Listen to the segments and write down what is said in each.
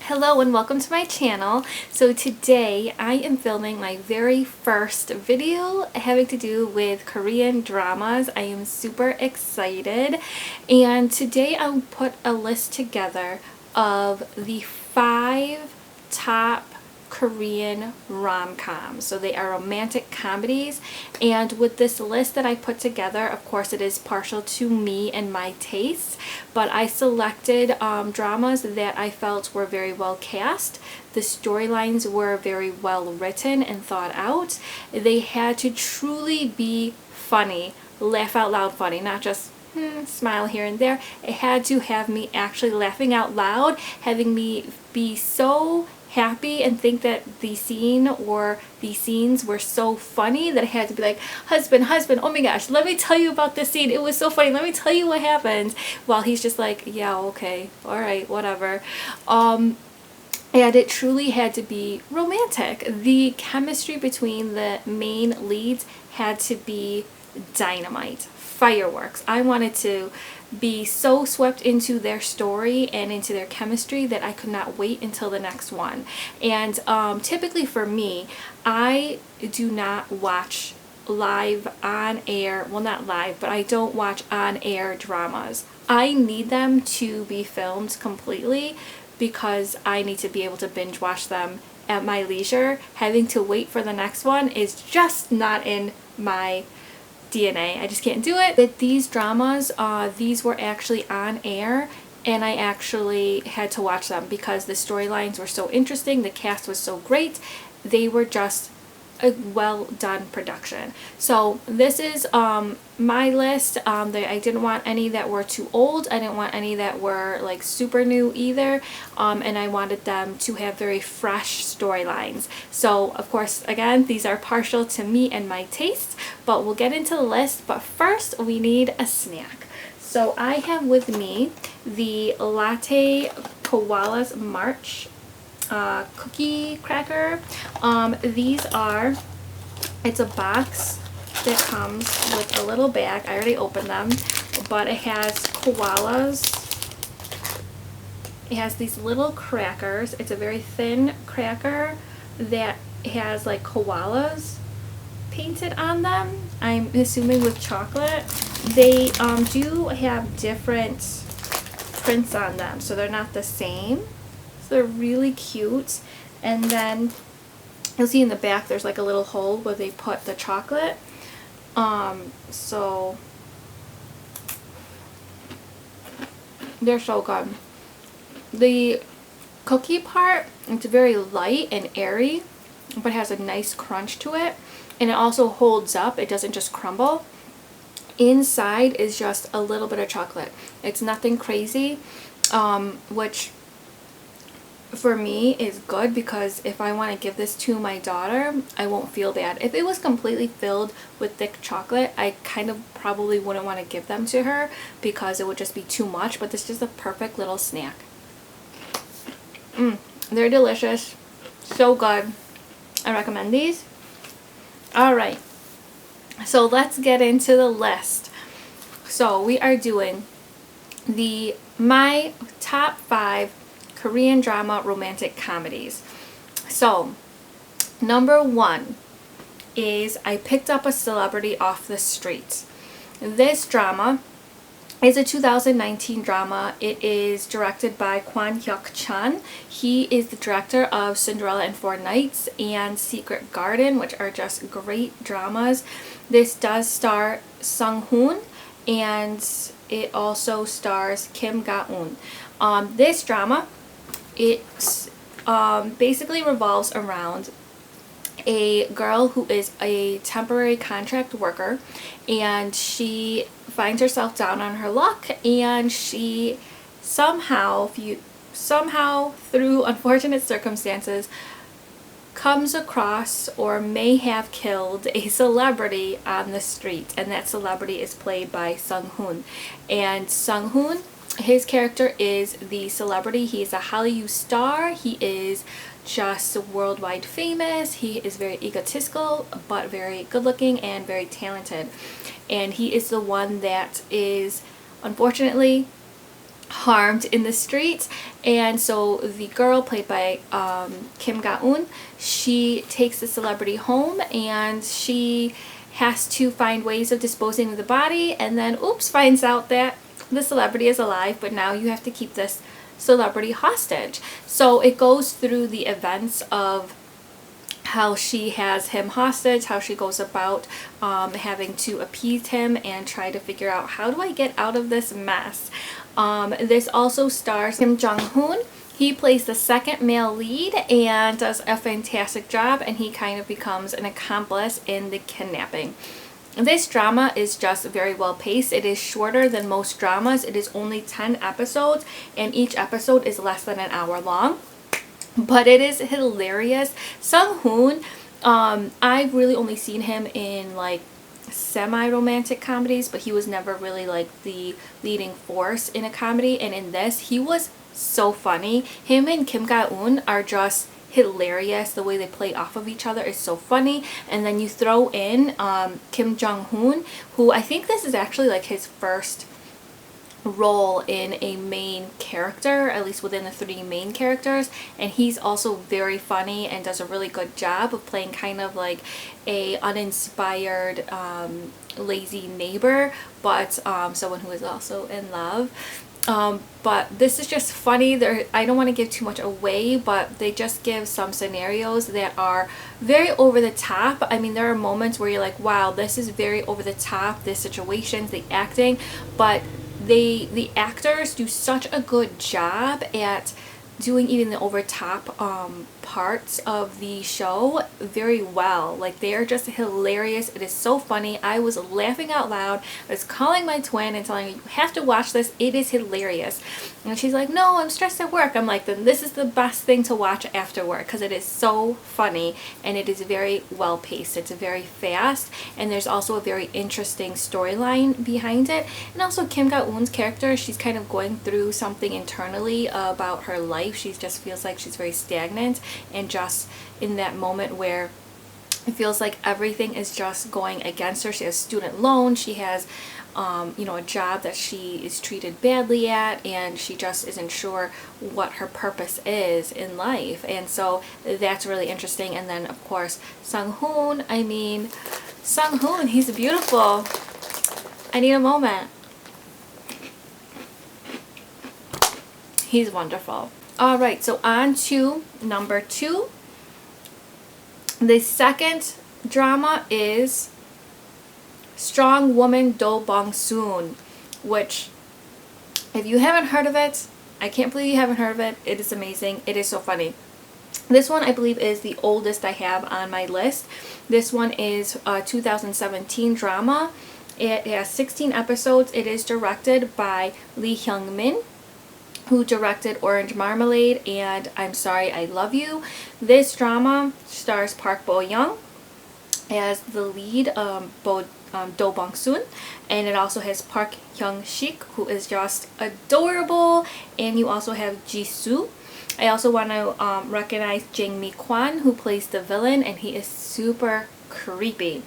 Hello and welcome to my channel. So today I am filming my very first video having to do with Korean dramas. I am super excited, and today I'll put a list together of the 5 top Korean rom-coms. So they are romantic comedies, and with this list that I put together, of course it is partial to me and my tastes, but I selected dramas that I felt were very well cast. The storylines were very well written and thought out. They had to truly be funny, laugh out loud funny, not just smile here and there. It had to have me actually laughing out loud, having me be so happy and think that the scene or the scenes were so funny that I had to be like, husband, oh my gosh, let me tell you about this scene. It was so funny. Let me tell you what happened. While he's just like, yeah, okay, all right, whatever. And it truly had to be romantic. The chemistry between the main leads had to be dynamite, fireworks. I wanted to be so swept into their story and into their chemistry that I could not wait until the next one. And typically for me, I do not watch live on air, well not live, but I don't watch on air dramas. I need them to be filmed completely because I need to be able to binge watch them at my leisure. Having to wait for the next one is just not in my DNA. I just can't do it. With these dramas, these were actually on air, and I actually had to watch them because the storylines were so interesting, the cast was so great, they were just a well done production. So this is my list. I didn't want any that were too old. I didn't want any that were like super new either, and I wanted them to have very fresh storylines. So of course, again, these are partial to me and my tastes, but we'll get into the list. But first we need a snack. So I have with me the Latte Koalas March cookie cracker. These are, it's a box that comes with a little bag. I already opened them, but it has koalas. It has these little crackers. It's a very thin cracker that has like koalas painted on them. I'm assuming with chocolate. They do have different prints on them, so they're not the same. They're really cute. And then you'll see in the back there's like a little hole where they put the chocolate. So they're so good. The cookie part, it's very light and airy, but has a nice crunch to it, and it also holds up. It doesn't just crumble. Inside is just a little bit of chocolate. It's nothing crazy, which for me is good, because if I want to give this to my daughter, I won't feel bad. If it was completely filled with thick chocolate, I kind of probably wouldn't want to give them to her because it would just be too much, but this is a perfect little snack. They're delicious, so good. I recommend these. Alright, so let's get into the list. So we are doing my top 5 Korean drama romantic comedies. So number 1 is I Picked Up a Celebrity Off the Street. This drama is a 2019 drama. It is directed by Kwon Hyuk-chan. He is the director of Cinderella and Four Knights and Secret Garden, which are just great dramas. This does star Sung-hoon, and it also stars Kim Ga-eun. This drama, it basically revolves around a girl who is a temporary contract worker, and she finds herself down on her luck, and she somehow through unfortunate circumstances comes across or may have killed a celebrity on the street, and that celebrity is played by Sung-hoon. And Sung-hoon, his character is the celebrity. He is a Hallyu star. He is just worldwide famous. He is very egotistical, but very good looking and very talented. And he is the one that is unfortunately harmed in the streets. And so the girl played by Kim Ga-eun, she takes the celebrity home and she has to find ways of disposing of the body, and then oops, finds out that the celebrity is alive, but now you have to keep this celebrity hostage. So it goes through the events of how she has him hostage, how she goes about having to appease him and try to figure out, how do I get out of this mess? This also stars Kim Jong-hoon. He plays the second male lead and does a fantastic job, and he kind of becomes an accomplice in the kidnapping. This drama is just very well paced. It is shorter than most dramas. It is only 10 episodes, and each episode is less than an hour long. But it is hilarious. Sung-hoon, I've really only seen him in like semi-romantic comedies, but he was never really like the leading force in a comedy, and in this he was so funny. Him and Kim Ga-eun are just hilarious. The way they play off of each other is so funny. And then you throw in Kim Jong-hoon, who I think this is actually like his first role in a main character, at least within the 3 main characters, and he's also very funny and does a really good job of playing kind of like a uninspired lazy neighbor, but someone who is also in love. But this is just funny. I don't want to give too much away, but they just give some scenarios that are very over the top. I mean, there are moments where you're like, wow, this is very over the top, the situations, the acting, but the actors do such a good job at doing even the over top parts of the show very well. Like, they are just hilarious. It is so funny. I was laughing out loud. I was calling my twin and telling her, you have to watch this, it is hilarious. And she's like, no, I'm stressed at work. I'm like, then this is the best thing to watch after work, because it is so funny and it is very well paced. It's very fast, and there's also a very interesting storyline behind it. And also Kim Ga-eun's character, she's kind of going through something internally about her life. She just feels like she's very stagnant, and just in that moment where it feels like everything is just going against her. She has student loans, she has you know, a job that she is treated badly at, and she just isn't sure what her purpose is in life. And so that's really interesting. And then of course Sung-hoon, I mean, Sung-hoon, he's beautiful. I need a moment. He's wonderful. Alright, so on to number 2. The second drama is Strong Woman Do Bong-soon, which, if you haven't heard of it, I can't believe you haven't heard of it. It is amazing. It is so funny. This one I believe is the oldest I have on my list. This one is a 2017 drama. It has 16 episodes. It is directed by Lee Hyung-min, who directed Orange Marmalade and I'm Sorry I Love You. This drama stars Park Bo-young as the lead, Do Bong-soon, and it also has Park Hyung-sik, who is just adorable, and you also have Jisoo. I also want to recognize Jang Mi-kwan, who plays the villain, and he is super creepy.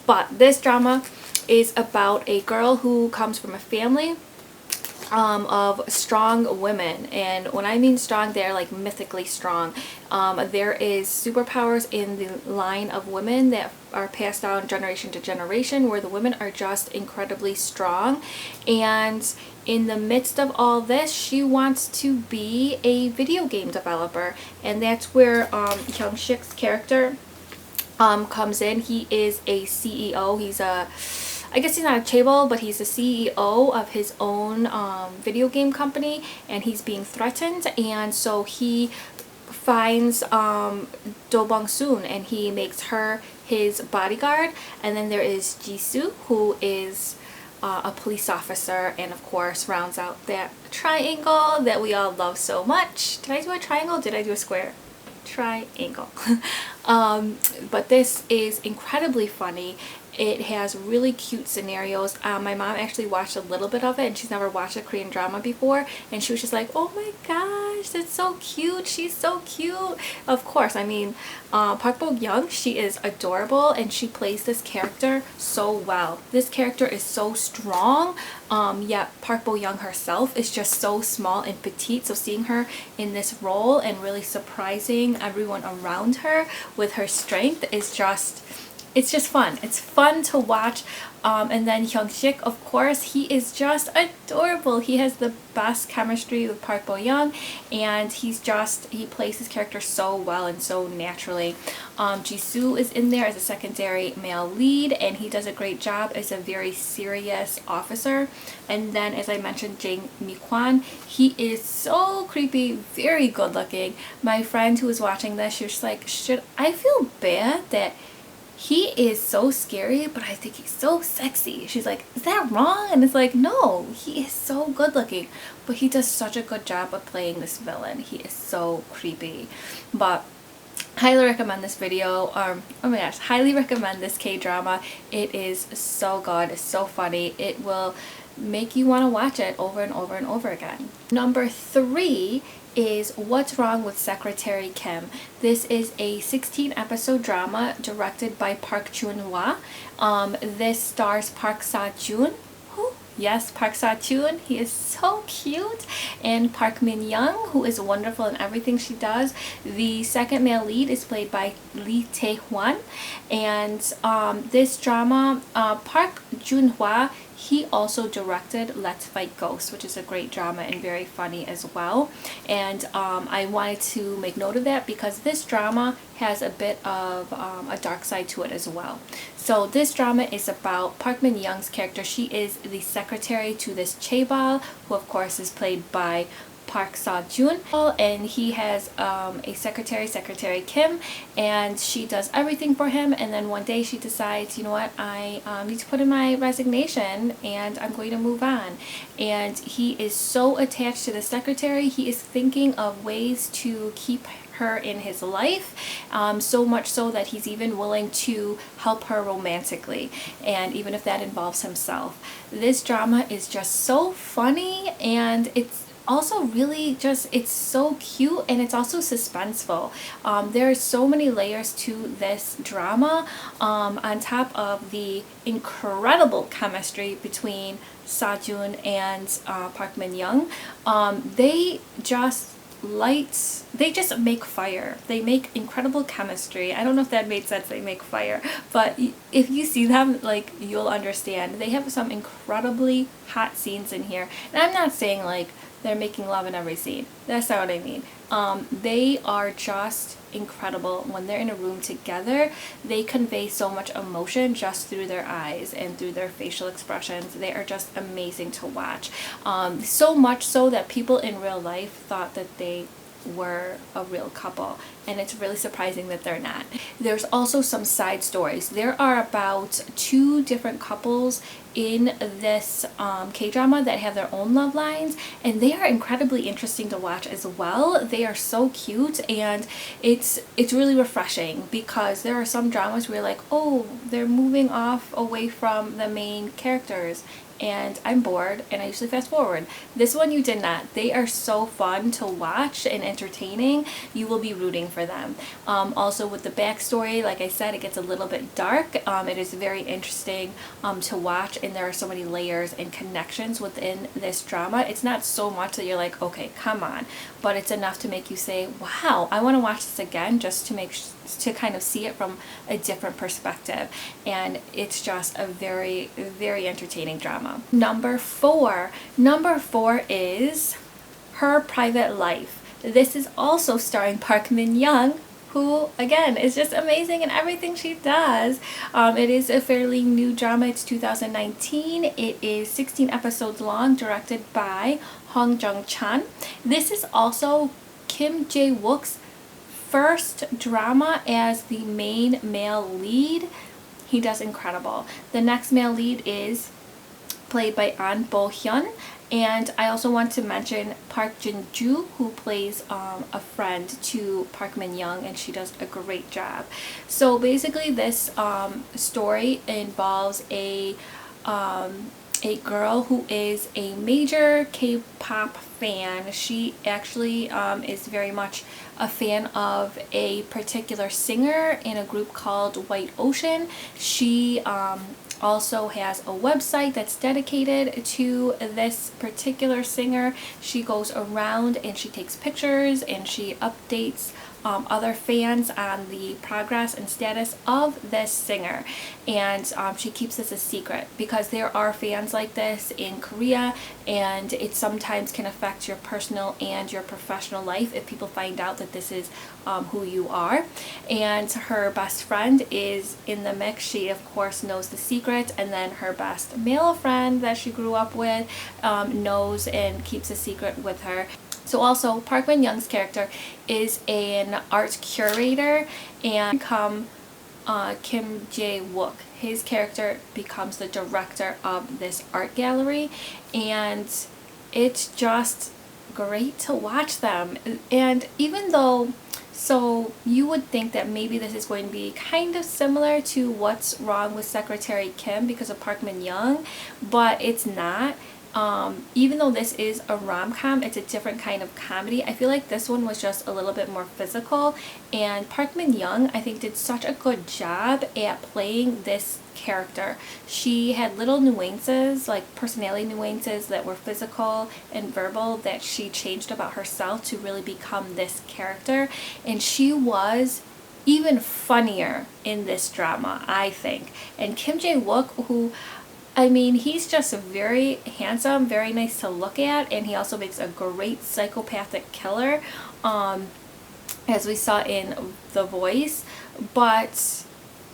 But this drama is about a girl who comes from a family of strong women, and when I mean strong, they're like mythically strong. There is superpowers in the line of women that are passed down generation to generation, where the women are just incredibly strong. And in the midst of all this, she wants to be a video game developer, and that's where Hyung-sik's character comes in. He is a CEO. He's a, I guess he's not a chaebol, but he's the CEO of his own video game company, and he's being threatened, and so he finds Do Bong-soon and he makes her his bodyguard. And then there is Jisoo, who is a police officer, and of course rounds out that triangle that we all love so much. Did I do a triangle? Did I do a square? Triangle. But this is incredibly funny, It has really cute scenarios. My mom actually watched a little bit of it, and she's never watched a Korean drama before, and she was just like, oh my gosh, that's so cute, she's so cute. Of course, I mean, Park Bo Young, she is adorable, and she plays this character so well. This character is so strong, yet Park Bo Young herself is just so small and petite, so seeing her in this role and really surprising everyone around her with her strength is just, it's just fun. It's fun to watch. And then Hyung-sik, of course, he is just adorable. He has the best chemistry with Park Bo Young, and he plays his character so well and so naturally. Jisoo is in there as a secondary male lead, and he does a great job as a very serious officer. And then, as I mentioned, Jae Mi-kwan, he is so creepy, very good looking. My friend who was watching this, she was just like, should I feel bad that he is so scary, but I think he's so sexy? She's like, is that wrong? And it's like, no, he is so good looking, but he does such a good job of playing this villain. He is so creepy. But highly recommend this video. Oh my gosh, highly recommend this K-drama. It is so good, it's so funny. It will make you want to watch it over and over and over again. Number 3 is What's Wrong with Secretary Kim. This is a 16-episode drama directed by Park Joon-hwa. This stars Park Sa-joon. Yes, Park Sa-joon, he is so cute, and Park Min-young, who is wonderful in everything she does. The second male lead is played by Lee Tae-hwan, and this drama, Park Joon-hwa, he also directed Let's Fight Ghosts, which is a great drama and very funny as well. And I wanted to make note of that because this drama has a bit of a dark side to it as well. So this drama is about Park Min-young's character. She is the secretary to this chaebol, who of course is played by Park Sa-joon, and he has a Secretary Kim, and she does everything for him. And then one day she decides, you know what, I need to put in my resignation and I'm going to move on. And he is so attached to the secretary, he is thinking of ways to keep her in his life, so much so that he's even willing to help her romantically, and even if that involves himself. This drama is just so funny, and it's also really just, it's so cute, and it's also suspenseful. There are so many layers to this drama, on top of the incredible chemistry between Sa-joon and Park Min-young. They just make fire. They make incredible chemistry. I don't know if that made sense, they make fire, but if you see them, like, you'll understand. They have some incredibly hot scenes in here, and I'm not saying like they're making love in every scene. That's not what I mean. They are just incredible. When they're in a room together, they convey so much emotion just through their eyes and through their facial expressions. They are just amazing to watch. So much so that people in real life thought that they were a real couple, and it's really surprising that they're not. There's also some side stories. There are about 2 different couples in this K-drama that have their own love lines, and they are incredibly interesting to watch as well. They are so cute, and it's really refreshing, because there are some dramas where you're like, oh, they're moving off away from the main characters, and I'm bored, and I usually fast forward. This one you did not. They are so fun to watch and entertaining. You will be rooting for them. Also with the backstory, like I said, it gets a little bit dark. It is very interesting to watch, and there are so many layers and connections within this drama. It's not so much that you're like, okay, come on, but it's enough to make you say, wow, I want to watch this again, just to kind of see it from a different perspective. And it's just a very, very entertaining drama. Number 4 is Her Private Life. This is also starring Park Min-young, who again is just amazing in everything she does. It is a fairly new drama. It's 2019. It is 16 episodes long, directed by Hong Jung-chan. This is also Kim Jae-wook's first drama as the main male lead. He does incredible. The next male lead is played by An Bo-hyun, And I also want to mention Park Jin-joo, who plays a friend to Park Min-young, and she does a great job. So basically this story involves a girl who is a major K-pop fan. She actually is very much a fan of a particular singer in a group called White Ocean. She also has a website that's dedicated to this particular singer. She goes around and she takes pictures and she updates other fans on the progress and status of this singer, and she keeps this a secret because there are fans like this in Korea, and it sometimes can affect your personal and your professional life if people find out that this is who you are. And her best friend is in the mix. She of course knows the secret, and then her best male friend that she grew up with knows and keeps a secret with her. So also Park Min-young's character is an art curator, and Kim Jae-wook, his character becomes the director of this art gallery, and it's just great to watch them. And even though, so you would think that maybe this is going to be kind of similar to What's Wrong with Secretary Kim because of Park Min-young, but it's not. Even though this is a rom-com, it's a different kind of comedy. I feel like this one was just a little bit more physical, and Park Min-young I think did such a good job at playing this character. She had little nuances, like personality nuances that were physical and verbal, that she changed about herself to really become this character, and she was even funnier in this drama, I think. And Kim Jae-wook, who, I mean, he's just very handsome, very nice to look at, and he also makes a great psychopathic killer, as we saw in The Voice, but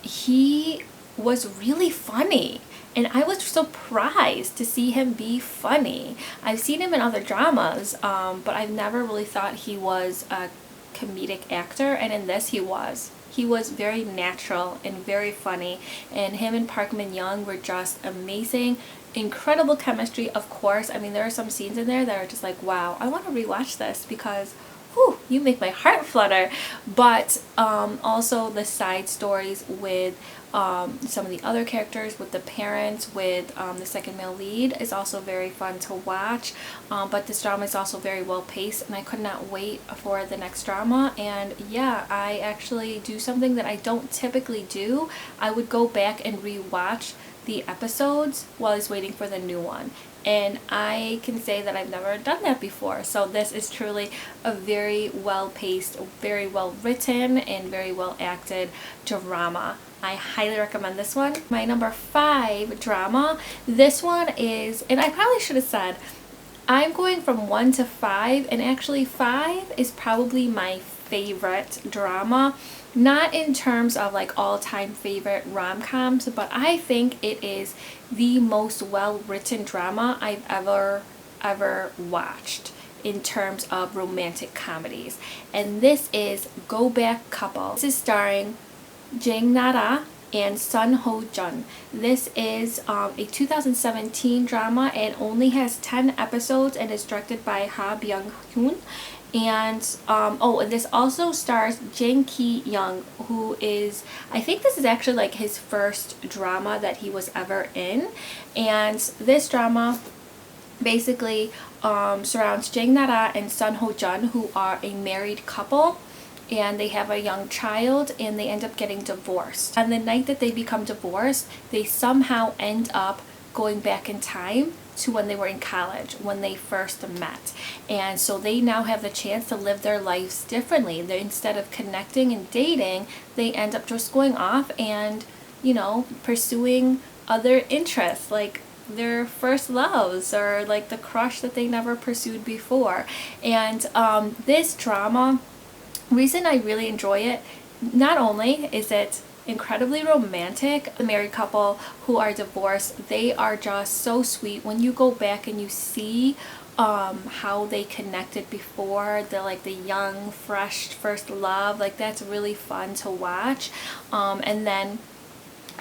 he was really funny. And I was surprised to see him be funny. I've seen him in other dramas, but I've never really thought he was a comedic actor, and in this he was. He was very natural and very funny, and him and Park Min-young were just amazing. Incredible chemistry, of course. I mean, there are some scenes in there that are just like, wow, I want to rewatch this because, whew, you make my heart flutter. But also the side stories with some of the other characters, with the parents, with the second male lead is also very fun to watch. But this drama is also very well paced, and I could not wait for the next drama. And yeah, I actually do something that I don't typically do. I would go back and rewatch the episodes while I was waiting for the new one. And I can say that I've never done that before. So this is truly a very well paced, very well written, and very well acted drama. I highly recommend this one. My number 5 drama, this one is, and I probably should have said, I'm going from 1 to 5, and actually 5 is probably my favorite drama. Not in terms of like all-time favorite rom-coms, but I think it is the most well-written drama I've ever watched in terms of romantic comedies. And this is Go Back Couple. This is starring Jang Nara and Sun Ho Jun. This is a 2017 drama. It only has 10 episodes and is directed by Ha Byung-hoon. And and this also stars Jang Ki-young, who is, I think this is actually like his first drama that he was ever in. And this drama basically surrounds Jang Nara and Sun Ho Jun, who are a married couple, and they have a young child, and they end up getting divorced. On the night that they become divorced, they somehow end up going back in time to when they were in college, when they first met. And so they now have the chance to live their lives differently. Instead of connecting and dating, they end up just going off and, you know, pursuing other interests, like their first loves or like the crush that they never pursued before. And this drama, reason I really enjoy it, not only is it incredibly romantic, the married couple who are divorced, they are just so sweet. When you go back and you see how they connected before, the young fresh first love, like that's really fun to watch. And then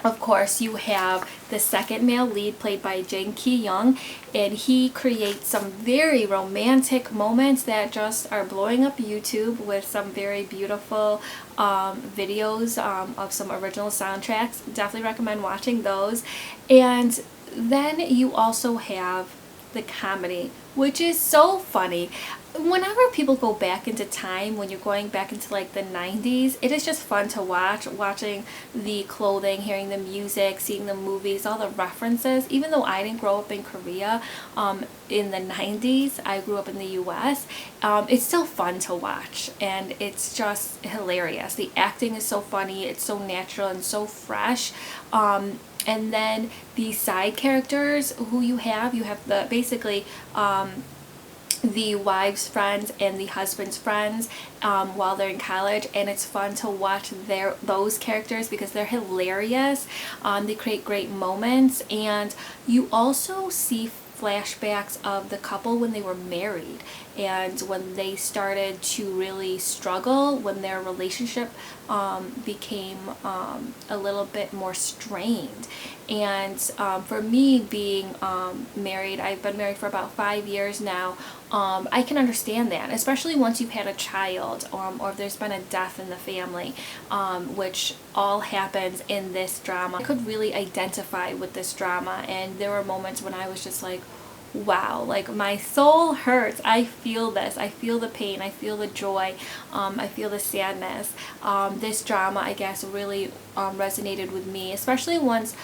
of course, you have the second male lead played by Jang Ki-young, and he creates some very romantic moments that just are blowing up YouTube with some very beautiful videos of some original soundtracks. Definitely recommend watching those. And then you also have the comedy, which is so funny. Whenever people go back into time, when you're going back into like the 90s, it is just fun to watching the clothing, hearing the music, seeing the movies, all the references. Even though I didn't grow up in Korea in the 90s, I grew up in the US, it's still fun to watch, and it's just hilarious. The acting is so funny, it's so natural and so fresh. And then the side characters who you have the basically the wives' friends and the husband's friends while they're in college, and it's fun to watch those characters because they're hilarious. They create great moments, and you also see flashbacks of the couple when they were married and when they started to really struggle, when their relationship became a little bit more strained. And for me, being married, I've been married for about 5 years now, I can understand that, especially once you've had a child or if there's been a death in the family, which all happens in this drama. I could really identify with this drama, and there were moments when I was just like, wow, like my soul hurts. I feel this. I feel the pain. I feel the joy. I feel the sadness. This drama, I guess, really resonated with me, especially once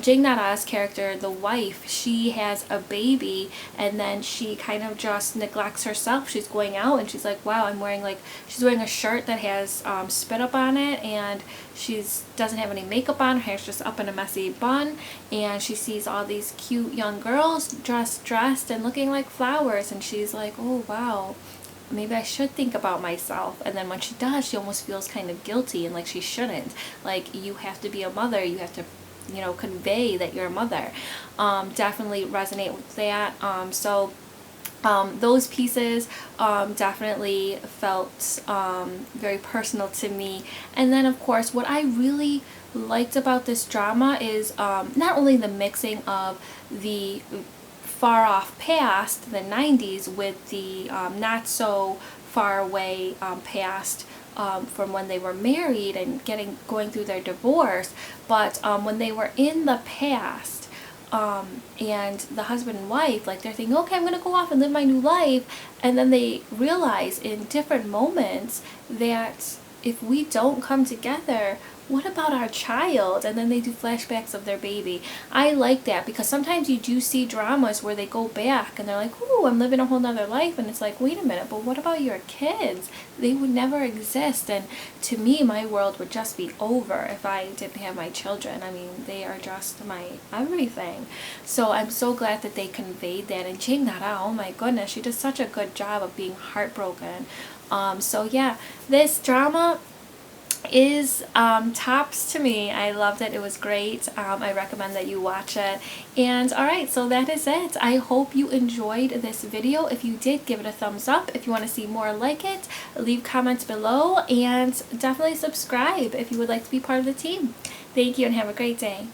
Jang Nara's character, the wife, she has a baby, and then she kind of just neglects herself. She's going out and she's like, wow, she's wearing a shirt that has spit up on it, and doesn't have any makeup on, her hair's just up in a messy bun, and she sees all these cute young girls dressed and looking like flowers, and she's like, oh wow, maybe I should think about myself. And then when she does, she almost feels kind of guilty and like she shouldn't. Like, you have to be a mother, you have to convey that you're a mother. Definitely resonate with that. Those pieces definitely felt very personal to me. And then, of course, what I really liked about this drama is not only the mixing of the far off past, the 90s, with the not so far away past from when they were married and going through their divorce, but when they were in the past, and the husband and wife, like, they're thinking, okay, I'm gonna go off and live my new life, and then they realize in different moments that if we don't come together, what about our child? And then they do flashbacks of their baby. I like that because sometimes you do see dramas where they go back and they're like, ooh, I'm living a whole nother life, and it's like, wait a minute, but what about your kids? They would never exist, and to me, my world would just be over if I didn't have my children. I mean, they are just my everything. So I'm so glad that they conveyed that, and Jang Nara, oh my goodness, she does such a good job of being heartbroken. So yeah, this drama is tops to me. I loved it. It was great. I recommend that you watch it. And alright, so that is it. I hope you enjoyed this video. If you did, give it a thumbs up. If you want to see more like it, leave comments below, and definitely subscribe if you would like to be part of the team. Thank you and have a great day.